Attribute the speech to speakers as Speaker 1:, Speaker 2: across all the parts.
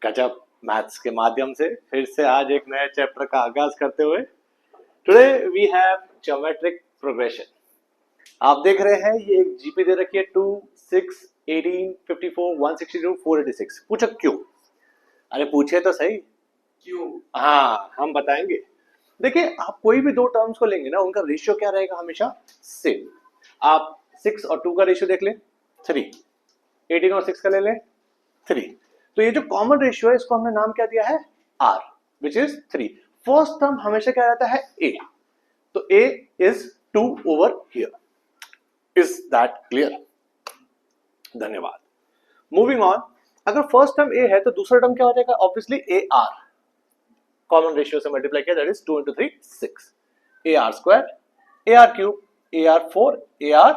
Speaker 1: गजब। मैथ्स के माध्यम से फिर से आज एक नए चैप्टर का आगाज करते हुए today we have geometric progression. आप देख रहे हैं ये एक जीपी दे रखी है 2, 6, 18, 54, 162, 486। पूछो क्यों? अरे पूछे तो सही क्यों। हाँ हम बताएंगे। देखिए आप कोई भी दो टर्म्स को लेंगे ना, उनका रेशियो क्या रहेगा? हमेशा सेम। आप 6 और 2 का रेशियो देख लें 3, 18 और 6 का ले लें 3। तो ये जो कॉमन रेशियो है इसको हमने नाम क्या दिया है? R, which is 3। First term हमेशा क्या रहता है? A। तो A is 2 over here. Is that clear? धन्यवाद। मूविंग ऑन, अगर फर्स्ट टर्म A है तो दूसरा टर्म क्या हो जाएगा? Obviously AR। कॉमन रेशियो से मल्टीप्लाई किया, that is 2 into 3 6। AR square, AR cube, AR 4, AR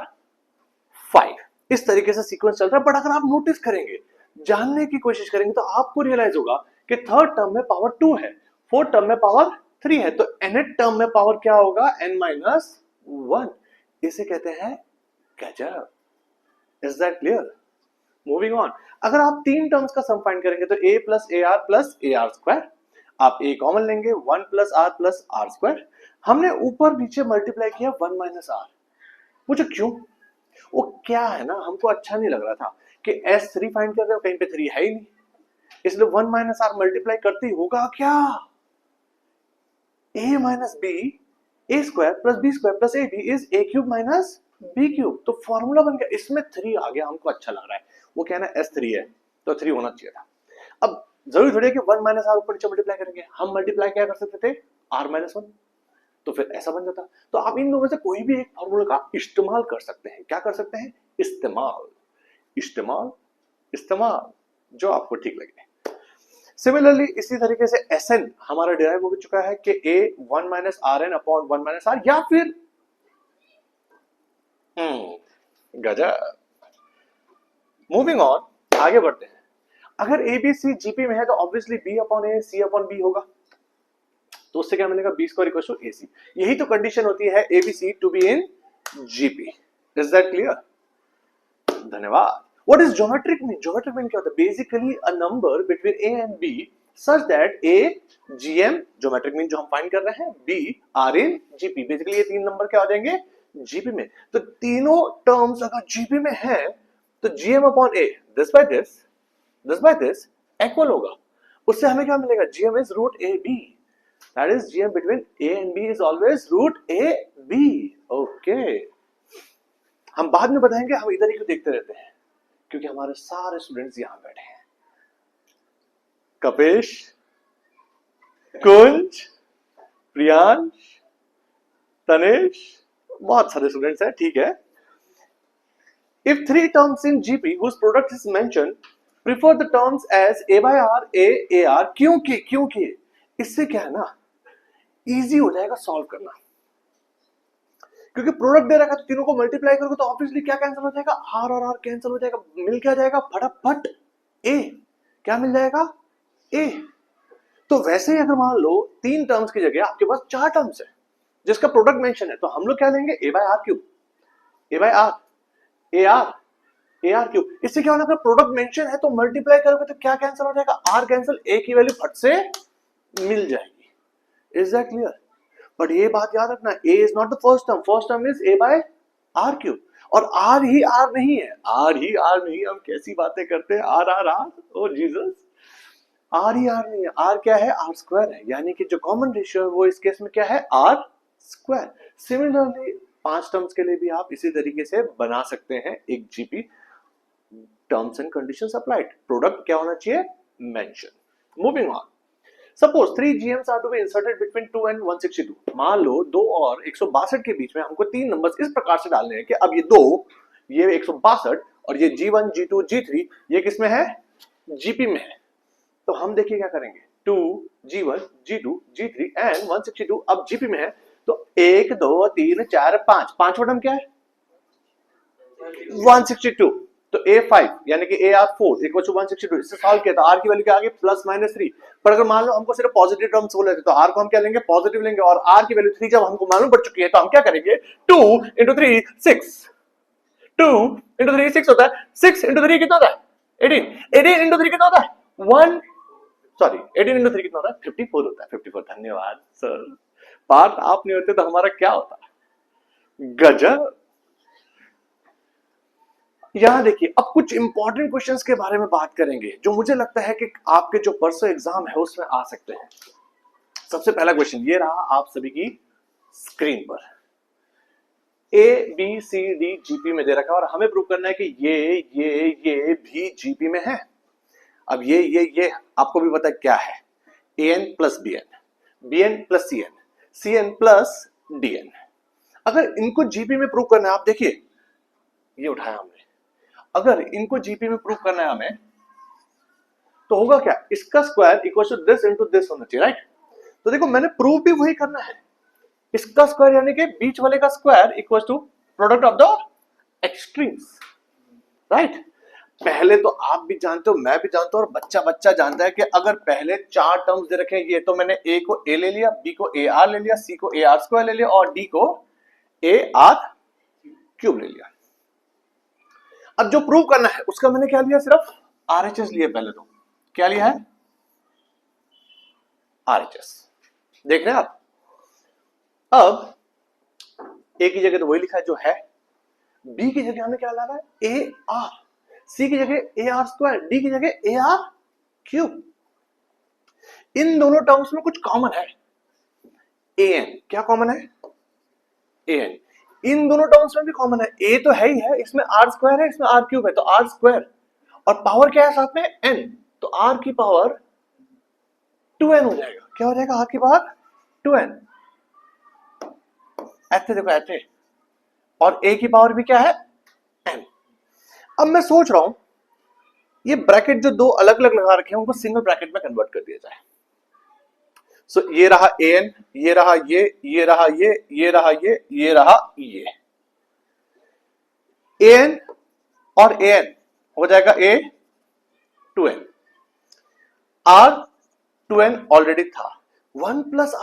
Speaker 1: 5। इस तरीके से सीक्वेंस चल रहा है। बट अगर आप नोटिस करेंगे, जानने की कोशिश करेंगे, तो आपको रियलाइज होगा कि थर्ड टर्म में पावर 2 है, फोर्थ टर्म में पावर 3 है, तो nth टर्म में पावर क्या होगा? n-1। इसे कहते हैं गजब। Is that clear? Moving on, अगर आप तीन टर्म्स का सम फाइंड करेंगे तो a plus AR plus AR square. आप a कॉमन लेंगे, 1 प्लस R स्क्वायर। हमने ऊपर नीचे मल्टीप्लाई किया 1 माइनस R। पूछो क्यों? वो क्या है ना, हमको अच्छा नहीं लग रहा था कि S3 फाइंड कर रहे हो, कहीं पे 3 है ही नहीं, इसलिए 1 माइनस R मल्टीप्लाई करते ही होगा क्या? a minus b a square plus b square plus ab is a cube minus b cube. तो फॉर्मूला बन गया, इसमें 3 आ गया, हमको अच्छा लग रहा है। वो क्या है ना, S3 है तो 3 होना चाहिए था। अब जरूरी थोड़ी है कि 1 माइनस R ऊपर नीचे मल्टीप्लाई करेंगे, हम मल्टीप्लाई क्या कर सकते थे? R माइनस 1, तो फिर ऐसा बन जाता। तो आप इन दो में से कोई भी एक फॉर्मूला का इस्तेमाल कर सकते हैं। क्या कर सकते हैं? इस्तेमाल, इस्तेमाल, इस्तेमाल, जो आपको ठीक लगे। सिमिलरली इसी तरीके से Sn हमारा डिराइव हो चुका है कि a 1 minus Rn upon 1 minus R, या फिर गजब। मूविंग ऑन, आगे बढ़ते हैं। अगर a b c gp में है तो obviously b upon a c upon b होगा, तो उससे क्या मिलेगा? b square equal to ac। यही तो कंडीशन होती है abc to be in gp। Is that clear? धन्यवाद। What is geometric mean? Geometric mean क्या होता है? Basically a number between a and b such that a gm geometric mean जो हम फाइंड कर रहे हैं, b are in gp। Basically ये तीन नंबर क्या हो जाएंगे? gp में। तो तीनों टर्म्स अगर gp में है तो gm upon a, this by this, this by this equal होगा। उससे हमें क्या मिलेगा? gm is root a b। That is gm between a and b is always root a b। Okay, हम बाद में बताएंगे हम इधर ही क्यों देखते रहते हैं, क्योंकि हमारे सारे स्टूडेंट्स यहां बैठे हैं। कपेश, कुंज, प्रियांश, तनेश, बहुत सारे स्टूडेंट्स हैं, ठीक है। If three terms in GP whose product is mentioned, prefer the terms as a by r, a AR। क्योंकि इससे क्या है ना, इजी हो जाएगा सॉल्व करना, क्योंकि प्रोडक्ट दे रखा है तो तीनों को मल्टीप्लाई करोगे तो ऑब्वियसली क्या कैंसिल हो जाएगा? R और R कैंसिल हो जाएगा, मिल क्या जाएगा? फटाफट A। क्या मिल जाएगा? A। तो वैसे ही अगर मान लो तीन टर्म्स की जगह आपके पास चार टर्म्स है जिसका प्रोडक्ट मेंशन है, तो हम लोग क्या लेंगे? A by R cube, A by R, AR cube. इससे क्या होना, अगर प्रोडक्ट मेंशन है तो मल्टीप्लाई करोगे तो क्या कैंसिल हो जाएगा? R कैंसिल, A की वैल्यू फट से मिल जाएगी। Is that clear? बट ये बात याद रखना, a is not the first term is a by r cube, और r ही r नहीं है, r ही r नहीं। हम कैसी बातें करते हैं, r ओ जीसस, r ही r नहीं है, r क्या है? r स्क्वायर है, यानी कि जो कॉमन रेशियो है वो इस केस में क्या है? r square. सिमिलरली पांच टर्म्स के लिए भी आप इसी तरीके से बना सकते हैं एक GP. Terms and conditions applied, product क्या होना चाहिए? Mention. Moving on, suppose 3 GMs are to be inserted between 2 and 162। मान लो 2 और 162 के बीच में हमको तीन नंबर्स इस प्रकार से डालने हैं कि अब ये 2, ये 162 और ये G1, G2, G3 ये किस में है? GP में है। तो हम देखिए क्या करेंगे, 2 G1, G2, G3 एंड 162 अब GP में है, तो 1 2 3 4 5, पांचवा टर्म क्या है? 162। तो A5 यानी कि AR4 इक्वल टू 162। इससे सॉल्व किया तो R की वैल्यू क्या आ गई? Plus minus 3। पर अगर मान लो हमको सिर्फ पॉजिटिव टर्म्स बोले थे तो R को हम क्या लेंगे? पॉजिटिव लेंगे, और R की वैल्यू 3 जब हमको मालूम पड़ चुकी है तो हम क्या करेंगे? 2 into 3 6, 2 into 3 6 होता है, 6 into 3 कितना होता है? 18, 18 into 3 कितना होता है? 120। सॉरी 18 इंटू 3 कितना होता है? 54 होता है। 54, धन्यवाद सर। पार्थ आप नहीं होते तो हमारा क्या होता? गजब। यहां देखिए, अब कुछ इंपॉर्टेंट क्वेश्चंस के बारे में बात करेंगे जो मुझे लगता है कि आपके जो परसों एग्जाम है उसमें आ सकते हैं। सबसे पहला क्वेश्चन ये रहा आप सभी की स्क्रीन पर। A B C D GP में दे रखा है और हमें प्रूव करना है कि ये भी जीपी में है। अब ये आपको भी पता है क्या है? A n plus b N plus c n plus d n. अगर इनको जीपी में प्रूव करना है, आप देखिए ये उठाया हमने, अगर इनको जीपी में प्रूव करना है हमें तो होगा क्या? इसका square equal to this into this होना चाहिए, राइट? तो देखो मैंने प्रूव भी वही करना है। इसका स्क्वायर यानी कि बीच वाले का square equal to product of the extremes, right? पहले तो आप भी जानते हो, मैं भी जानता हूं और बच्चा बच्चा जानता है कि अगर पहले 4 टर्म्स दे रखे हैं ये, तो मैंने ए को ए ले लिया, बी को ए आर ले लिया, सी को ए आर स्क्वायर ले लिया और डी को ए आर क्यूब ले लिया। अब जो प्रूव करना है उसका मैंने क्या लिया? सिर्फ आरएचएस लिए। पहले तो क्या लिया है? आरएचएस। देख रहे हैं आप? अब ए की जगह तो वही लिखा है जो है, बी की जगह हमने क्या डाला है? ए आर, सी की जगह ए आर स्क्वायर, डी की जगह ए आर क्यूब। इन दोनों टर्म्स में कुछ कॉमन है, ए एन। क्या कॉमन है? A N. इन दोनों टर्म्स में भी कॉमन है, ए तो है ही है, इसमें आर स्क्वायर है, इसमें आर क्यूब है, तो आर स्क्वायर और पावर क्या है साथ में? एन, तो आर की पावर 2n हो जाएगा। क्या हो जाएगा? आर की पावर 2n। ऐसे देखो ऐसे, और ए की पावर भी क्या है? n। अब मैं सोच रहा हूं ये ब्रैकेट जो दो अलग अलग लगा रखे हैं उनको सिंगल ब्रैकेट में कन्वर्ट कर दिया जाए। सो ये रहा an, ये रहा ये रहा ये रहा ये रहा ये। an और an हो जाएगा a 2n, r 2n already था, 1 plus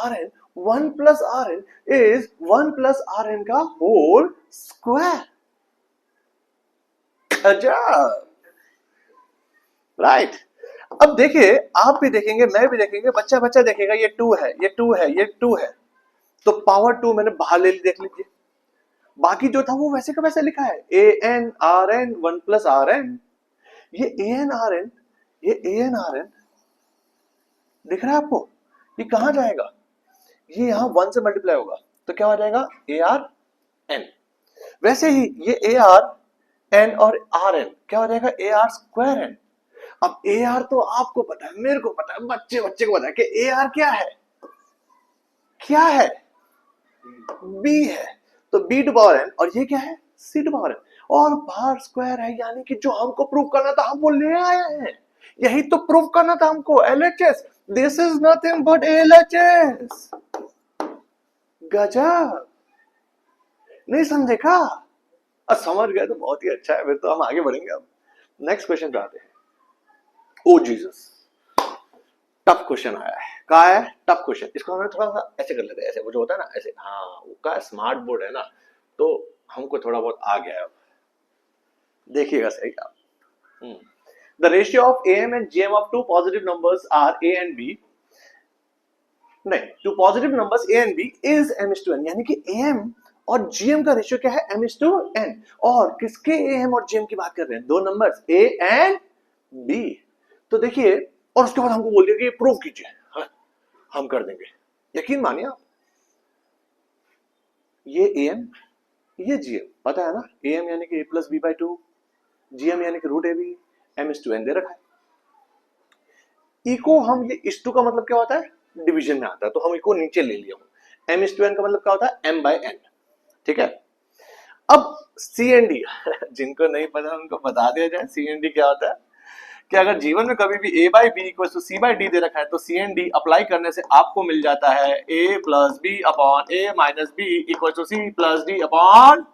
Speaker 1: rn is 1 plus rn का होल स्क्वायर। अजब, राइट? अब देखिए, आप भी देखेंगे, मैं भी देखेंगे, बच्चा बच्चा देखेगा, ये 2 है, ये 2 है, ये 2 है, तो पावर 2 मैंने बाहर ले ली। देख लीजिए, बाकी जो था वो वैसे का वैसे लिखा है, a n r n 1 plus r N. ये ए एन आर एन, ये ए एन आर एन दिख रहा है आपको? ये कहां जाएगा? ये यहां 1 से मल्टीप्लाई होगा तो क्या हो जाएगा? A R N. वैसे ही ये ए आर एन और आर एन क्या हो जाएगा? A R square N. अब ए आर तो आपको पता है, मेरे को पता है, बच्चे बच्चे को पता है कि ए आर क्या है? क्या है? बी है, तो बी टू पावर एन, और ये क्या है? सी टू पावर एन, और बाहर स्क्वायर है, यानी कि जो हमको प्रूव करना था हम वो ले आए हैं। यही तो प्रूव करना था हमको, LHS. This is nothing but LHS. गजब, नहीं समझे का? समझ गए तो बहुत ही अच्छा है, फिर तो हम आगे बढ़ेंगे। अब नेक्स्ट क्वेश्चन पे आते हैं। ओ जीसस, टफ क्वेश्चन आया है। क्या है? Tough question. इसको हमें थोड़ा सा ऐसे कर लेते हैं, ऐसे वो जो होता है ना, ऐसे। हाँ, वो का स्मार्ट बोर्ड है ना, तो हमको थोड़ा बहुत आ गया है। देखिएगा सही आप। The ratio of m and GM of two positive numbers are a and b, नहीं, two positive numbers a and b is m/n, यानी कि एम और जीएम का रेशियो क्या है? m/n। और किसके एम और जीएम की बात कर रहे हैं? दो नंबर्स ए एंड बी। तो देखिए, और उसके बाद हमको बोल दिया कि ये प्रूव कीजिए। हाँ, हम कर देंगे, यकीन मानिए आप। ये एम, ये जीएम, पता है ना? एम यानी कि a plus B by 2, GM यानी कि रूट ए बी, m/n दे रखा है। इको हम, ये इस टू का मतलब क्या होता है? डिवीजन में आता है, तो हम इको नीचे ले लिया हूं। m/n का मतलब क्या होता है? m/n, ठीक है? अब सी एंड डी जिनको नहीं पता उनको बता दिया जाए, सी एंड डी क्या होता है कि अगर जीवन में कभी भी a by b equal to c by d दे रखा है, तो सी एंड डी अप्लाई करने से आपको मिल जाता है a plus B upon a minus B equal to C plus D upon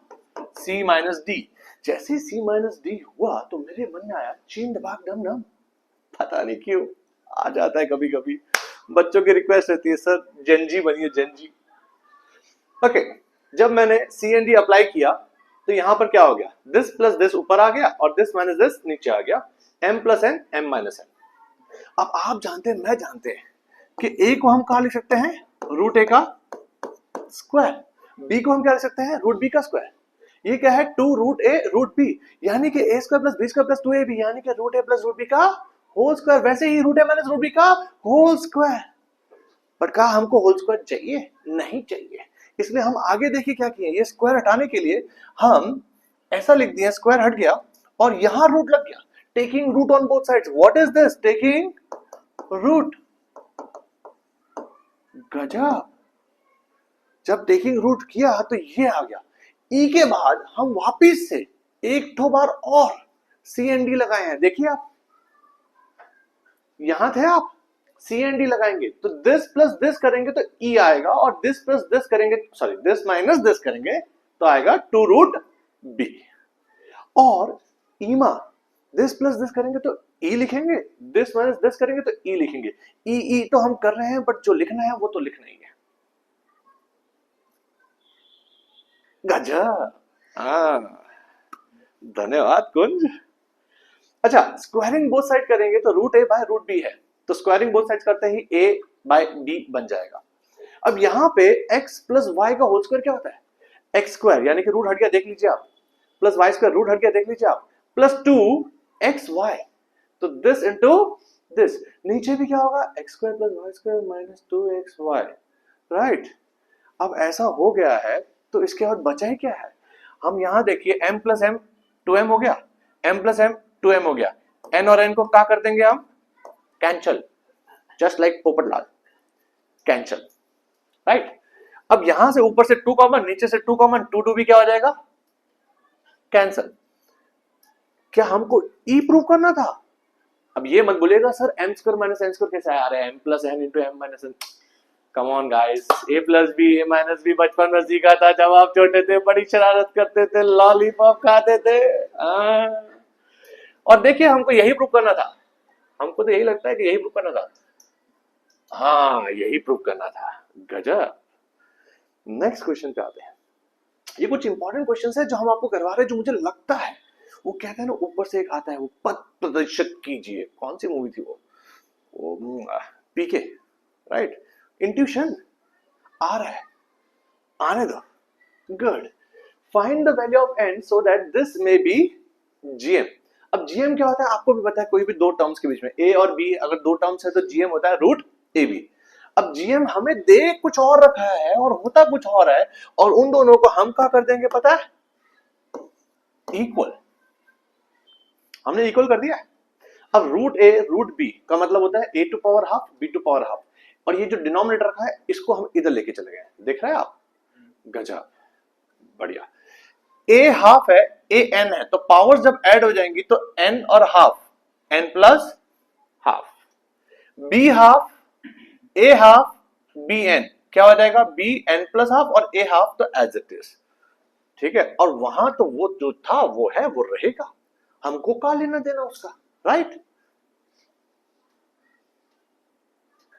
Speaker 1: C minus D. जैसे सी माइनस डी हुआ तो मेरे मन में आया चीन दबाक डम डम, पता नहीं क्यों आ जाता है कभी कभी। बच्चों की रिक्वेस्ट रहती है, सर जनजी बनिए, जनजी। ओके, जब मैंने सी एंड डी अप्लाई किया तो यहां पर क्या हो गया? दिस प्लस दिस ऊपर आ गया और दिस माइनस दिस नीचे आ गया, m plus n m minus n। अब आप जानते हैं, मैं जानते हैं कि a को हम कहा लिख सकते हैं रूट a का स्क्वायर, b को हम क्या लिख सकते हैं रूट b का स्क्वायर। ये क्या है 2 रूट a रूट b, यानी कि a square plus b square plus 2ab, यानी कि root a plus root b का होल स्क्वायर। वैसे ही root a minus root b का होल स्क्वायर। बट कहा हमको होल स्क्वायर चाहिए नहीं चाहिए, इसलिए हम आगे देखिए क्या किए, ये स्क्वायर हटाने के लिए हम ऐसा लिख दिया, स्क्वायर हट गया और यहां रूट लग गया, taking root on both sides. What is this, taking root. गजब, जब टेकिंग रूट किया तो ये आ गया। ई के बाद हम वापिस से एक दो बार और सी एंड डी लगाए हैं। देखिए आप यहां थे, आप सी एंड डी लगाएंगे तो दिस प्लस दिस करेंगे तो ई आएगा, और दिस प्लस दिस करेंगे, सॉरी दिस माइनस दिस करेंगे तो आएगा 2 रूट बी। और ईमा दिस प्लस दिस करेंगे तो ई लिखेंगे, दिस माइनस दिस करेंगे तो ई लिखेंगे। ई तो हम कर रहे हैं, बट जो लिखना है वो तो लिखना ही है। गजब, धन्यवाद कुंज। अच्छा, स्क्वायरिंग बोथ साइड करेंगे तो root A by root B है, तो स्क्वायरिंग बोथ साइड करते ही a बाय b बन जाएगा। अब यहां पे x प्लस वाई का होल स्क्वायर क्या होता है, एक्स स्क्वायर, यानी कि रूट हट गया देख लीजिए आप, प्लस वाई स्क्वायर रूट हट गया देख लीजिए आप, प्लस 2xy, तो दिस इंटू दिस। नीचे भी क्या होगा, X square plus Y square minus 2xy, right. अब ऐसा हो गया है तो इसके बाद बचा ही क्या है, हम यहां देखिए m प्लस m 2m हो गया, m प्लस m 2m हो गया, n और n को क्या कर देंगे हम, cancel, just like Popatlal, cancel, right. अब यहां से ऊपर से 2 कॉमन, नीचे से 2 कॉमन, 2 भी क्या हो जाएगा, कैंसल। क्या हमको e प्रूव करना था। अब ये मत बोलिएगा sir m square minus n square कैसे आ रहा है, m plus n into m minus n। Come on guys, a plus B a minus B बचपन में सीखा था जब आप छोटे थे, बड़ी शरारत करते थे, लॉलीपॉप खाते थे। और देखिए हमको यही प्रूव करना था, हमको तो यही लगता है कि यही प्रूव करना था, हाँ यही प्रूव करना था। गजब। नेक्स्ट क्वेश्चन पे आते हैं। ये कुछ इंपॉर्टेंट क्वेश्चन है जो हम आपको करवा रहे हैं, जो मुझे लगता है वो कहते हैं ना ऊपर से एक आता है, वो पथ प्रदर्शित कीजिए, कौन सी मूवी थी वो पीके, राइट। इंट्यूशन आ रहा है, आने दो, good. Find the value of n so that this may be gm। अब gm क्या होता है आपको भी पता है, कोई भी दो टर्म्स के बीच में a और b अगर दो टर्म्स है तो gm होता है रूट ab। अब gm हमें दे कुछ और रखा है और होता कुछ और है, और उन दोनों को हम क्या कर देंगे पता है, इक्वल। हमने इक्वल कर दिया। अब रूट a रूट b का मतलब होता है a to power half b to power half, और ये जो डिनोमिनेटर रखा है इसको हम इधर लेके चले गए, देख रहे हैं आप। गजब, बढ़िया। a हाफ है, a n है, तो पावर जब ऐड हो जाएंगी तो n और half, n plus half. b half, a half, b n क्या हो जाएगा, b n प्लस हाफ, और a हाफ तो एज इट इज, ठीक है। और वहां तो वो जो था वो है, वो रहेगा, हमको क्या लेना देना उसका, राइट।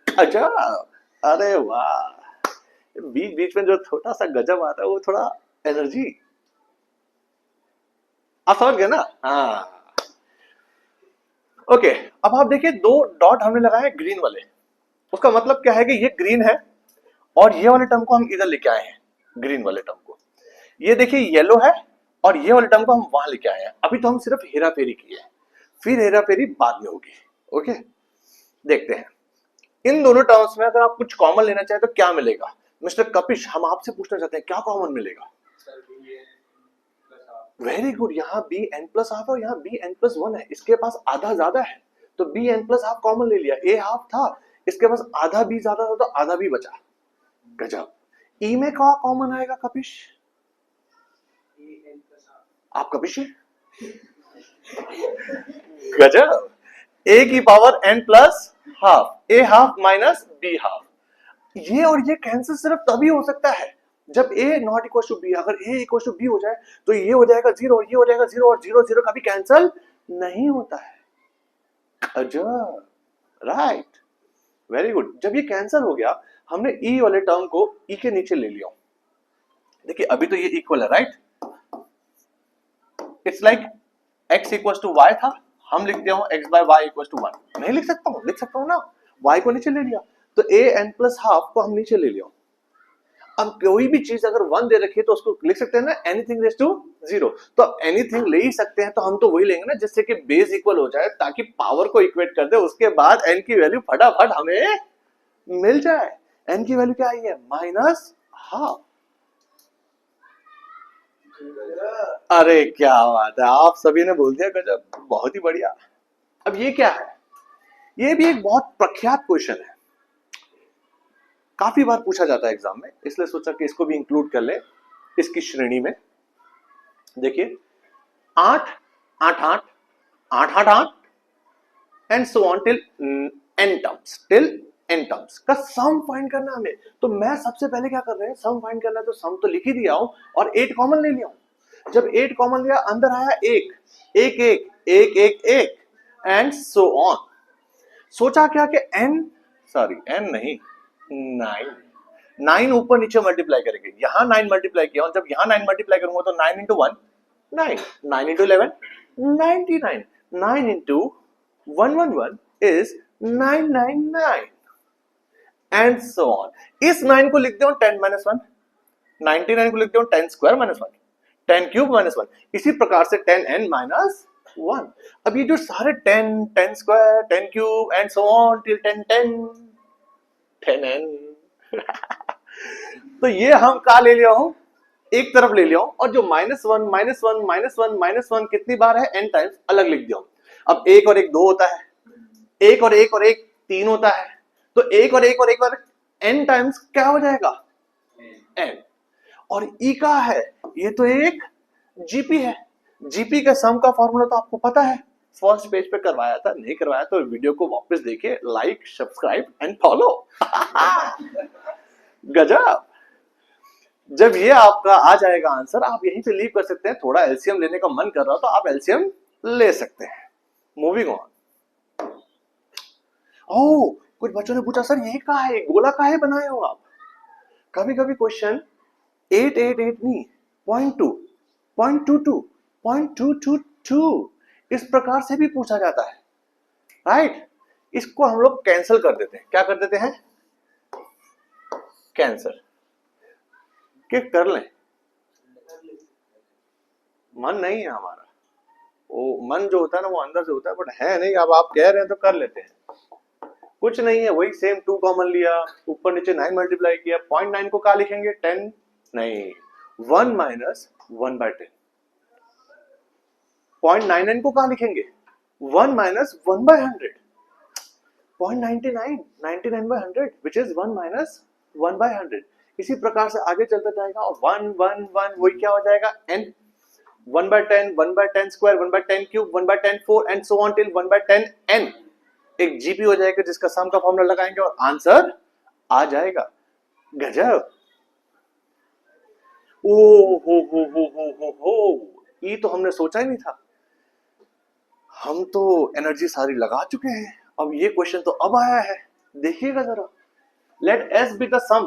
Speaker 1: अच्छा, अरे वाह, बीच बीच में जो छोटा सा गजब आता है वो थोड़ा एनर्जी, आप समझ गए ना, हाँ। ओके, अब आप देखिए दो डॉट हमने लगाए ग्रीन वाले, उसका मतलब क्या है कि ये ग्रीन है और ये वाले टर्म को हम इधर लेके आए हैं, ग्रीन वाले टर्म को। ये देखिए येलो है और ये वाले टर्म को हम वहां लेके आए हैं। अभी तो हम सिर्फ हेरा फेरी किए हैं, फिर हेरा फेरी बाद में होगी। ओके, देखते हैं इन दोनों टर्म्स में अगर आप कुछ कॉमन लेना चाहे तो क्या मिलेगा। मिस्टर कपिश, हम आपसे पूछना चाहते हैं क्या कॉमन मिलेगा। वेरी गुड, यहाँ बी एन प्लस हाफ है और यहाँ बी एन प्लस 1 है, इसके पास आधा ज्यादा है तो B N plus half common ले लिया। ए हाफ था, इसके पास आधा बी ज्यादा था तो आधा बी बचा। गजब। ई में क्या कॉमन आएगा कपिश, आप कपिश है? गजब, ए की power N plus half, A half minus be half. ये और ये कैंसिल सिर्फ तभी हो सकता है जब a not equal to B. अगर a इक्वल टू बी हो जाए तो ये हो जाएगा 0 और ये हो जाएगा 0, और 0 0 कभी कैंसिल नहीं होता है। अजब, राइट, वेरी गुड। जब ये कैंसिल हो गया हमने e वाले टर्म को e के नीचे ले लिया। देखिए अभी तो ये इक्वल है, right. It's like x equal to y था, हम लिखते हो x by Y equal to 1, नहीं लिख सकता हूँ, लिख सकता हूँ ना, y को नीचे ले लिया तो a n प्लस हाफ को हम नीचे ले लिया। अब कोई भी चीज अगर 1 दे रखी है तो उसको लिख सकते हैं ना एनीथिंग रेज टू 0, तो एनीथिंग ले ही सकते हैं, तो हम तो वही लेंगे ना जिससे कि बेस इक्वल हो जाए ताकि पावर को इक्वेट कर दे, उसके बाद n की वैल्यू फटाफट हमें मिल जाए। n की वैल्यू क्या आई है माइनस हाफ। अरे क्या बात है, आप सभी ने बोल दिया गजब, बहुत ही बढ़िया। अब ये क्या है, ये भी एक बहुत प्रख्यात क्वेश्चन है, काफी बार पूछा जाता है एग्जाम में, इसलिए सोचा कि इसको भी इंक्लूड कर ले इसकी श्रेणी में। देखिए 8 8 8 8 8 8 and so on till n terms का सम फाइंड करना हमें। तो मैं सबसे पहले क्या कर रहे हैं, सम फाइंड करना है, तो सम तो लिख ही दिया हूं और 8 कॉमन ले लिया हूं। जब 8 कॉमन लिया अंदर आया 1 1 1 1 1 1 एंड सो ऑन। सोचा क्या कि n नहीं 9 ऊपर नीचे मल्टीप्लाई करेंगे, यहां 9 मल्टीप्लाई किया और जब यहां 9 मल्टीप्लाई करूंगा तो 9 into 1 9 9 into 11 99 9 into 111 is 999 and so on. इस 9 को लिखते हो 10 माइनस 1, 99 को लिखते हो 10 स्क्वायर माइनस 1, 10 क्यूब माइनस 1, इसी प्रकार से 10n माइनस 1। अब ये जो सारे 10 10 square 10 cube and so on till 10 10 10n तो ये हम कहा ले लिया हूं, एक तरफ ले लिया हूं, और जो minus one minus one minus one minus one कितनी बार है n टाइम्स अलग लिख दिया हूं। अब एक और एक 2 होता है, एक और एक और एक 3 होता है, तो एक और एक और एक बार n टाइम्स क्या हो जाएगा n। और e का है, ये तो एक जीपी है, जीपी का सम का फॉर्मूला तो आपको पता है, फर्स्ट पेज पे करवाया था, नहीं करवाया तो वीडियो को वापस देखिए, लाइक सब्सक्राइब एंड फॉलो गजब। जब ये आपका आ जाएगा आंसर, आप यहीं पे लीव कर सकते हैं, थोड़ा एलसीएम लेने का मन कर रहा हो तो आप एलसीएम ले सकते हैं। Moving on. ओह, कुछ बच्चों ने पूछा सर ये का है, गोला का है बनाए हो आप। कभी कभी क्वेश्चन 888 नहीं 0.2 0.22 0.222 इस प्रकार से भी पूछा जाता है, राइट। इसको हम लोग कैंसिल कर देते हैं, क्या कर देते हैं कैंसिल के कर लें, मन नहीं है हमारा, वो मन जो होता है ना वो अंदर से होता है, बट है नहीं, अब आप कह रहे हैं तो कर लेते हैं, कुछ नहीं है, वही सेम 2 कॉमन लिया, ऊपर नीचे 9 मल्टीप्लाई किया, 0.9 को क्या लिखेंगे 10 नहीं 1 माइनस 1 बाय 10, 0.99 को क्या लिखेंगे 1 minus 1 by 100, 0.99 99 by 100 which is 1 minus 1 by 100। इसी प्रकार से आगे चलता जाएगा और 1 1 1 वही क्या हो जाएगा n 1 by 10 1 by 10 square 1 by 10 cube 1 by 10 4 and so on till 1 by 10 n एक जीपी हो जाएगा जिसका सम का फॉर्मूला लगाएंगे और आंसर आ जाएगा। गजब। ओ हो ये तो हमने सोचा ही नहीं था, हम तो एनर्जी सारी लगा चुके हैं, अब ये क्वेश्चन तो अब आया है, देखिएगा जरा। Let s be the sum,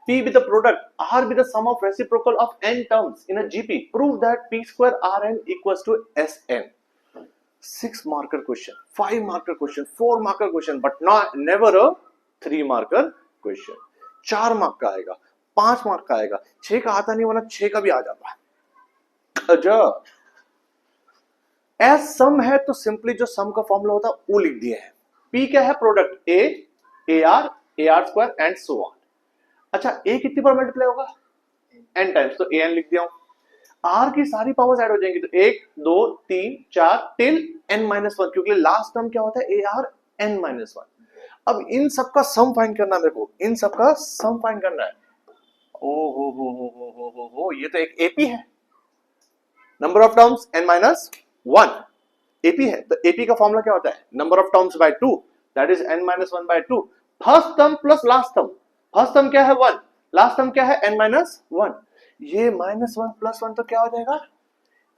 Speaker 1: p be the product, r be the sum of reciprocal of n terms in a GP. Prove that p square rn equals to sn. 6 marker question, 5 marker question, 4 marker question, but not never a 3 marker question. 4 mark का आएगा, 5 mark का आएगा, 6 का आता नहीं, वरना 6 का भी आ जाता। अच्छा, एस सम है तो सिंपली जो सम का फॉर्मूला होता है वो लिख दिए हैं। p क्या है product a ar square and so on. अच्छा, a कितनी बार मल्टीप्लाई होगा n टाइम्स, तो an लिख दिया हूं। r की सारी पावर्स ऐड हो जाएंगी, तो 1 2 3 4 टिल n माइनस 1, क्योंकि लास्ट टर्म क्या होता है ar n माइनस 1। अब इन सब का सम फाइंड करना, मेरे को इन सब का सम फाइंड करना है। ओ हो, ये तो एक एपी है, number of terms n minus 1 AP है, तो एपी का फॉर्मूला क्या होता है number of terms by 2, that is n minus 1 by 2। First term plus last term, first term क्या है 1, लास्ट टर्म क्या है n माइनस 1, ये माइनस 1 प्लस 1 तो क्या हो जाएगा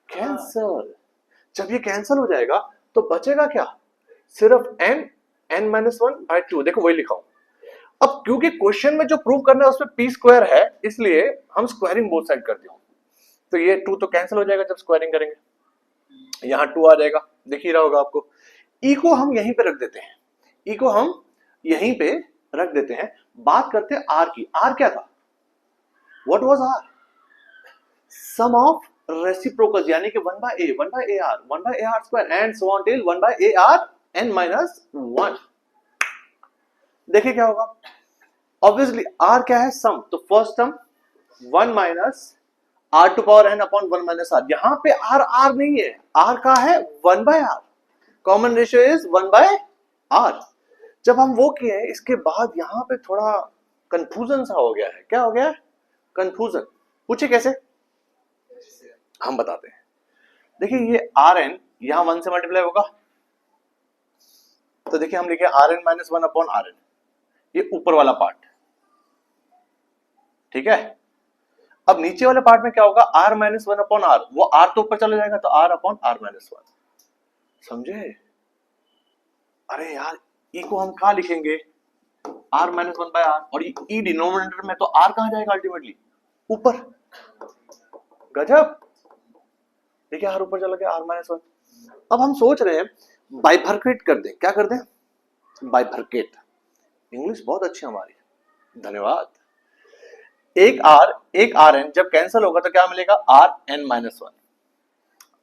Speaker 1: कैंसल। जब ये कैंसल हो जाएगा तो बचेगा क्या, सिर्फ n माइनस 1 बाय 2, देखो वही लिखा हूं। अब क्योंकि क्वेश्चन में जो प्रूव करना है उसमें p स्क्वायर है, इसलिए हम स्क्वायरिंग बोथ साइड करते हो, तो ये 2 तो कैंसिल हो जाएगा जब स्क्वायरिंग करेंगे, यहां 2 आ जाएगा, दिख ही रहा होगा आपको। ई को हम यहीं पे रख देते हैं, ई को हम यहीं पे रख देते हैं। बात करते हैं आर की। आर क्या था? What was R? Sum of reciprocals, यानी कि 1 by a r, 1 by a r square and so on till 1 by a r n minus 1। देखिए क्या होगा, ऑब्वियसली r क्या है? सम, तो first term 1 minus r to power n upon 1 minus r। यहां पे r नहीं है, r का है 1 by r, common ratio is 1 by r। जब हम वो किए, इसके बाद यहां पे थोड़ा कंफ्यूजन सा हो गया है। क्या हो गया? कंफ्यूजन। पूछे कैसे? हम बताते हैं। देखिए ये आर एन यहां 1 से मल्टीप्लाई होगा, तो देखिए हम लिखे R N minus 1 upon R N, ये ऊपर वाला पार्ट, ठीक है। अब नीचे वाले पार्ट में क्या होगा? आर माइनस 1 अपॉन आर, वो आर तो ऊपर चला जाएगा, तो आर अपॉन आर माइनस 1। समझे? अरे यार, ई को हम कहां लिखेंगे? आर माइनस 1 बाय आर, और ई डिनोमिनेटर में, तो आर कहां जाएगा अल्टीमेटली? ऊपर। गजब। देखिए आर ऊपर चला गया, आर माइनस 1। अब हम सोच रहे हैं बाइफर्केट कर दें। क्या कर दें? बाइफर्केट। इंग्लिश बहुत अच्छी हमारी, धन्यवाद। एक आर एन जब कैंसिल होगा तो क्या मिलेगा? R N minus 1,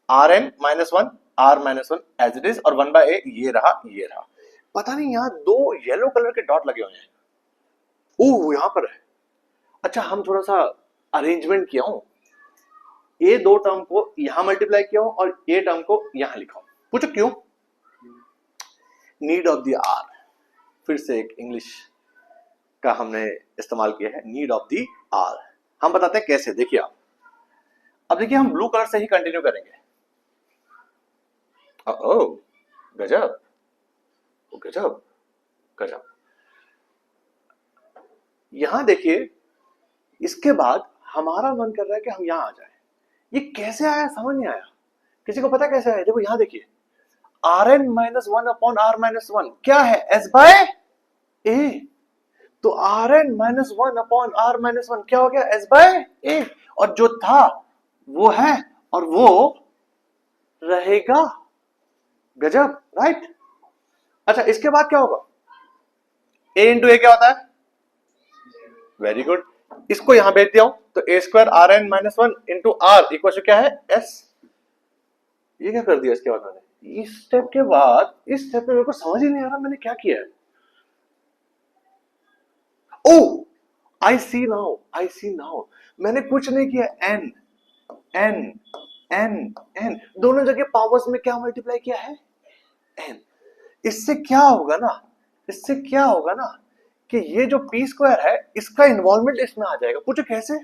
Speaker 1: R N minus 1, R minus 1 as it is, और 1 बाय ए ये रहा, ये रहा। पता नहीं यहां 2 येलो कलर के डॉट लगे हुए हैं। ओह, यहां पर है। अच्छा, हम थोड़ा सा अरेंजमेंट किया हूं, ए 2 टर्म को यहां मल्टीप्लाई किया हूं और ए टर्म को यहां लिखा हूं। पूछो क्यों? नीड ऑफ द आर, फिर से एक इंग्लिश का हमने इस्तेमाल किया है, नीड ऑफ द आर। हम बताते हैं कैसे। देखिए आप, अब देखिए हम ब्लू कलर से ही कंटिन्यू करेंगे। ओह, गजब गजब गजब। यहां देखिए, इसके बाद हमारा मन कर रहा है कि हम यहां आ जाए। ये कैसे आया समझ नहीं आया। किसी को पता कैसे आया? देखो यहां देखिए, R N minus 1 upon are minus 1 क्या है? S by A. तो R N minus 1 upon are minus 1 क्या हो गया? S by A. और जो था वो है और वो रहेगा। गजब, राइट। अच्छा, इसके बाद क्या होगा? ए इंटू ए क्या होता है? Very good. इसको यहां भेज दिया हूं, तो a square r N minus 1 into r equal to क्या है? एस। ये क्या कर दिया इसके बाद मैंने? इस स्टेप के बाद इस स्टेप में मेरे को समझ ही नहीं आ रहा मैंने क्या किया है। ओ, आई सी नाउ, आई सी नाउ। मैंने कुछ नहीं किया। एन एन एन एन, दोनों जगह पावर्स में क्या मल्टीप्लाई किया है? एन। इससे क्या होगा ना, इससे क्या होगा ना कि ये जो पी स्क्वायर है इसका इन्वॉल्वमेंट इसमें आ जाएगा। पूछो कैसे?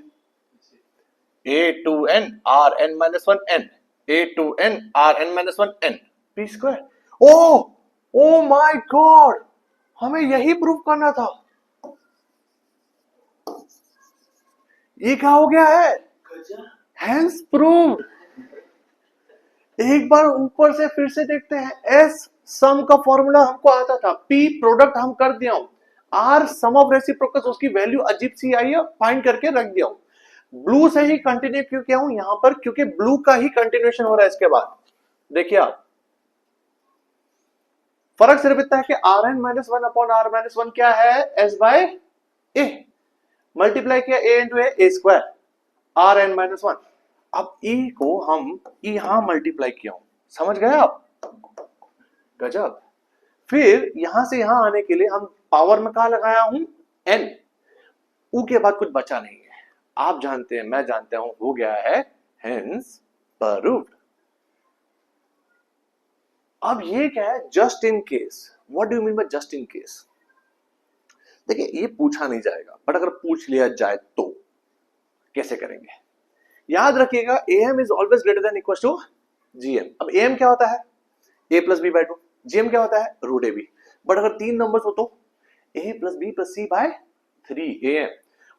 Speaker 1: A two n r N minus 1 n, a two n r N minus 1 n, p square. Oh my god, हमें यही प्रूव करना था। ये क्या हो गया है? Hence proved. एक बार ऊपर से फिर से देखते हैं। एस सम का फॉर्मूला हमको आता था, पी प्रोडक्ट हम कर दिया हूं, आर सम ऑफ रेसिप्रोकल्स उसकी वैल्यू अजीब सी आई है, फाइंड करके रख दिया हूं। ब्लू से ही कंटिन्यू क्यों किया हूं यहां पर? क्योंकि ब्लू का ही कंटिन्यूएशन हो रहा है इसके बाद। देखिए आप, फर्क सिर्फ इतना है कि r N minus 1 upon are minus 1 क्या है? S by a. मल्टीप्लाई किया a into a square r N minus 1। अब ई को हम यहां मल्टीप्लाई किया हूं। समझ गए आप? गजब। फिर यहां से यहां आने के लिए हम पावर में कहा लगाया हूं? एन। ऊ के बाद कुछ बचा नहीं है। आप जानते हैं, मैं जानता हूं, हो गया है हेंस प्रूव्ड। अब ये क्या है? Just in case. What do you mean by just in case? देखिए ये पूछा नहीं जाएगा, बट अगर पूछ लिया जाए तो कैसे करेंगे? याद रखिएगा, am is always greater than equal to gm। अब am क्या होता है? a plus B by 2। gm क्या होता है? Root ab। बट अगर 3 नंबर्स हो तो a plus B plus c by 3 am।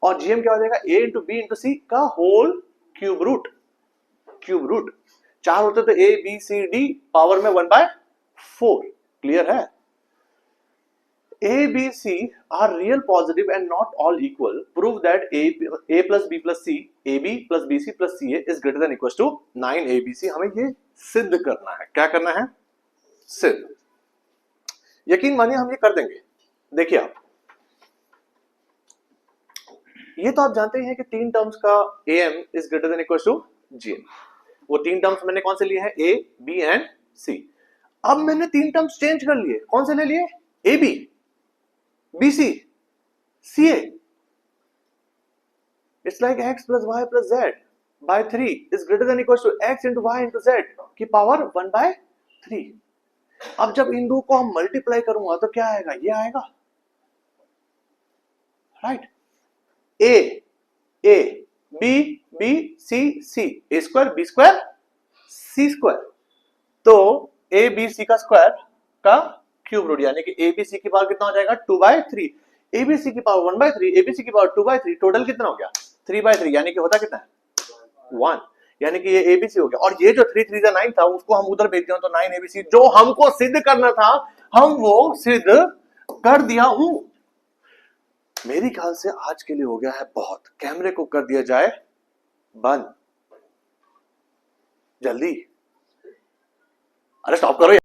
Speaker 1: और gm क्या हो जाएगा? a into B into C का whole cube root. Cube root 4 होते तो a b c d power में 1 बाय 4। क्लियर है? A, B, C are real positive and not all equal. Prove that A plus B plus C, AB plus BC plus CA is greater than equals to 9ABC। हमें ये सिद्ध करना है। क्या करना है? सिद्ध। यकीन मानिए हम ये कर देंगे। देखिए आप, ये तो आप जानते हैं कि 3 टर्म्स का am is greater than equal to gn। वो 3 टर्म्स मैंने कौन से लिए हैं? a, b and c। अब मैंने 3 टर्म्स चेंज कर लिए। कौन से ले लिए? ab, bc, ca। It's like x plus y plus z by 3 is greater than equal to x into y into z की पावर 1/3। अब जब इन दो को हम मल्टीप्लाई करूंगा तो क्या आएगा? ये आएगा, right? a b b c c, a square b square c square. तो a b c का स्क्वायर का क्यूब रूट, यानी कि a b c की पावर कितना हो जाएगा? 2/3। a b c की पावर 1/3, a b c की पावर 2/3, टोटल कितना हो गया? 3/3, यानी कि होता कितना है? 1। यानी कि ये ABC हो गया। और ये जो 3 3 9 था उसको हम उधर भेज दिया तो 9 ABC, जो हमको सिद्ध करना था हम वो सिद्ध कर दिया हूं। मेरी ख्याल से आज के लिए हो गया है बहुत। कैमरे को कर दिया जाए बंद, जल्दी। अरे स्टॉप करो।